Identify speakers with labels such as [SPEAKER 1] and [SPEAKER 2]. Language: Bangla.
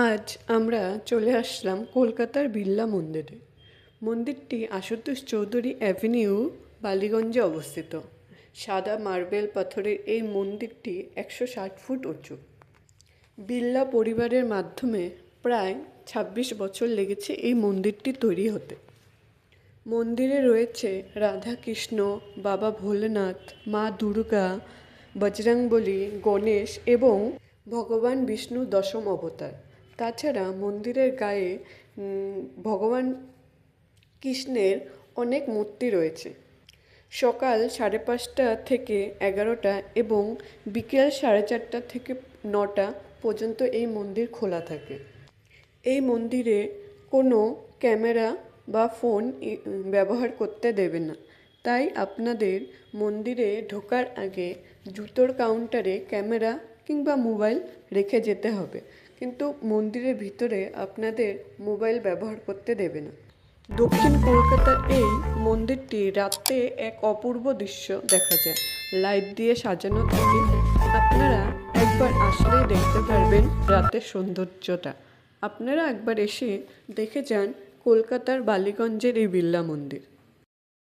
[SPEAKER 1] আজ আমরা চলে আসলাম কলকাতার বিড়লা মন্দিরে। মন্দিরটি আশুতোষ চৌধুরী অ্যাভিনিউ, বালিগঞ্জে অবস্থিত। সাদা মার্বেল পাথরের এই মন্দিরটি 160 ফুট উঁচু। বিড়লা পরিবারের মাধ্যমে প্রায় 26 বছর লেগেছে এই মন্দিরটি তৈরি হতে। মন্দিরে রয়েছে রাধা কৃষ্ণ, বাবা ভোলেনাথ, মা দুর্গা, বজরংবলী, গণেশ এবং ভগবান বিষ্ণু দশম অবতার। তাছাড়া মন্দিরের গায়ে ভগবান কৃষ্ণের অনেক মূর্তি রয়েছে। সকাল 5:30 থেকে 11টা এবং বিকেল 4:30 থেকে 9টা পর্যন্ত এই মন্দির খোলা থাকে। এই মন্দিরে কোনো ক্যামেরা বা ফোন ব্যবহার করতে দেবে না, তাই আপনাদের মন্দিরে ঢোকার আগে জুতোর কাউন্টারে ক্যামেরা কিংবা মোবাইল রেখে যেতে হবে, কিন্তু মন্দিরের ভিতরে আপনাদের মোবাইল ব্যবহার করতে দেবে না। দক্ষিণ কলকাতার এই মন্দিরটি রাতে এক অপূর্ব দৃশ্য দেখা যায়। লাইট দিয়ে সাজানো থাকে। আপনারা একবার আসলেই দেখতে পারবেন রাতের সৌন্দর্যটা। আপনারা একবার এসে দেখে যান কলকাতার বালিগঞ্জের এই বিড়লা মন্দির।